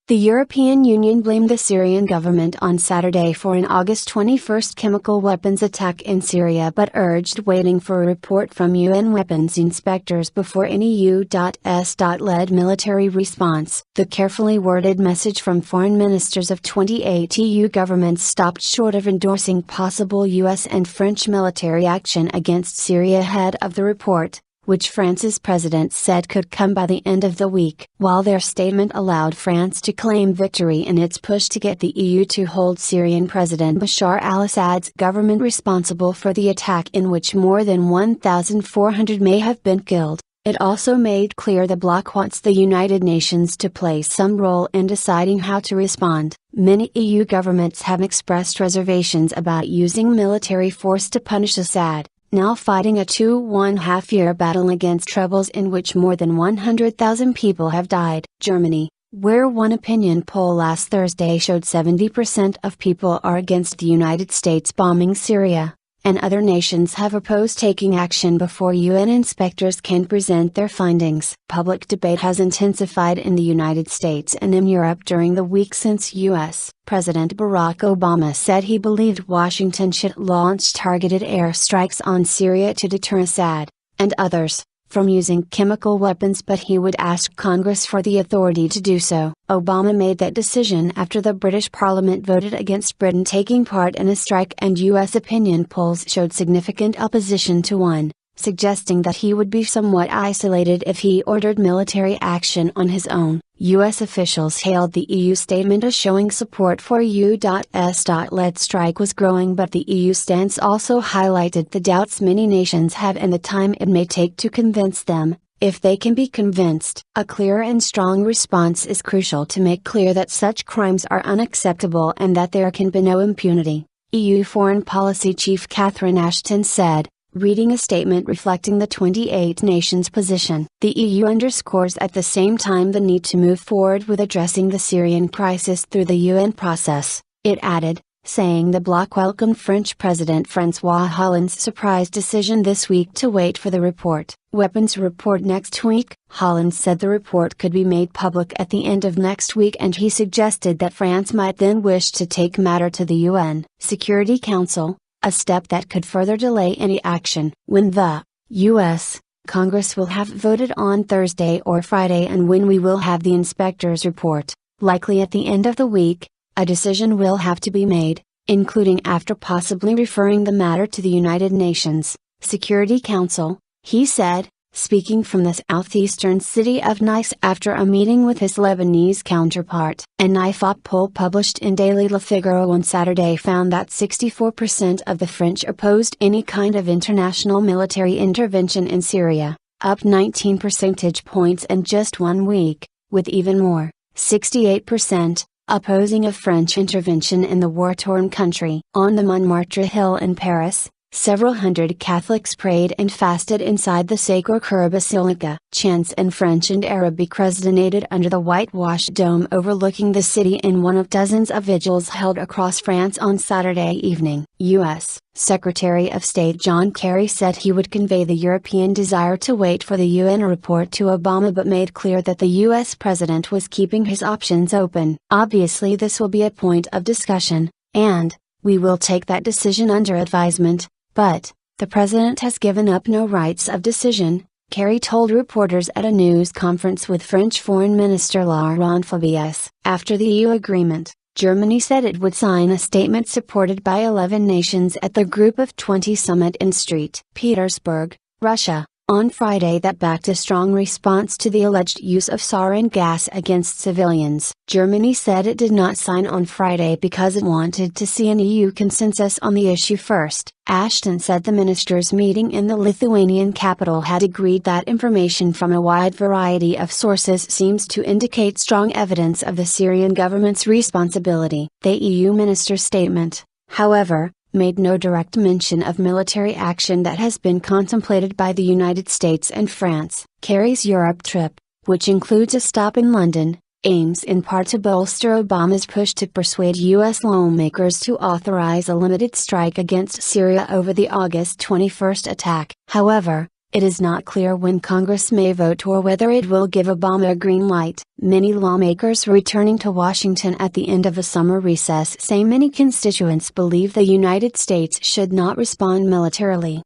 The European Union blamed the Syrian government on Saturday for an August 21 chemical weapons attack in Syria but urged waiting for a report from UN weapons inspectors before any EU.S.-led military response. The carefully worded message from foreign ministers of 28 EU governments stopped short of endorsing possible US and French military action against Syria ahead of the report, which France's president said could come by the end of the week. While their statement allowed France to claim victory in its push to get the EU to hold Syrian President Bashar al-Assad's government responsible for the attack in which more than 1,400 may have been killed, it also made clear the bloc wants the United Nations to play some role in deciding how to respond. Many EU governments have expressed reservations about using military force to punish Assad, now fighting a 2.5-year battle against troubles in which more than 100,000 people have died. Germany, where one opinion poll last Thursday showed 70% of people are against the United States bombing Syria, and other nations have opposed taking action before UN inspectors can present their findings. Public debate has intensified in the United States and in Europe during the week since US President Barack Obama said he believed Washington should launch targeted airstrikes on Syria to deter Assad, and others, from using chemical weapons, but he would ask Congress for the authority to do so. Obama made that decision after the British Parliament voted against Britain taking part in a strike, and US opinion polls showed significant opposition to one, suggesting that he would be somewhat isolated if he ordered military action on his own. US officials hailed the EU statement as showing support for EU.S.-led strike was growing, but the EU stance also highlighted the doubts many nations have and the time it may take to convince them, if they can be convinced. A clear and strong response is crucial to make clear that such crimes are unacceptable and that there can be no impunity, EU Foreign Policy Chief Catherine Ashton said, reading a statement reflecting the 28 nations' position. The EU underscores at the same time the need to move forward with addressing the Syrian crisis through the UN process, it added, saying the bloc welcomed French President François Hollande's surprise decision this week to wait for the report. Weapons report next week. Hollande said the report could be made public at the end of next week, and he suggested that France might then wish to take matter to the UN Security Council, a step that could further delay any action. When the U.S. Congress will have voted on Thursday or Friday, and when we will have the inspector's report, likely at the end of the week, a decision will have to be made, including after possibly referring the matter to the United Nations Security Council, he said, speaking from the southeastern city of Nice after a meeting with his Lebanese counterpart. An IFOP poll published in Daily Le Figaro on Saturday found that 64% of the French opposed any kind of international military intervention in Syria, up 19 percentage points in just 1 week, with even more, 68%, opposing a French intervention in the war-torn country. On the Montmartre Hill in Paris, several hundred Catholics prayed and fasted inside the Sacré-Cœur Basilica. Chants in French and Arabic resonated under the whitewashed dome overlooking the city in one of dozens of vigils held across France on Saturday evening. U.S. Secretary of State John Kerry said he would convey the European desire to wait for the UN report to Obama, but made clear that the U.S. president was keeping his options open. Obviously, this will be a point of discussion, and we will take that decision under advisement. But, the president has given up no rights of decision, Kerry told reporters at a news conference with French Foreign Minister Laurent Fabius. After the EU agreement, Germany said it would sign a statement supported by 11 nations at the Group of 20 summit in St. Petersburg, Russia, on Friday that backed a strong response to the alleged use of sarin gas against civilians. Germany said it did not sign on Friday because it wanted to see an EU consensus on the issue first. Ashton said the ministers' meeting in the Lithuanian capital had agreed that information from a wide variety of sources seems to indicate strong evidence of the Syrian government's responsibility. The EU minister's statement, however, made no direct mention of military action that has been contemplated by the United States and France. Kerry's Europe trip, which includes a stop in London, aims in part to bolster Obama's push to persuade U.S. lawmakers to authorize a limited strike against Syria over the August 21 attack. However, It is not clear when Congress may vote or whether it will give Obama a green light. Many lawmakers returning to Washington at the end of a summer recess say many constituents believe the United States should not respond militarily.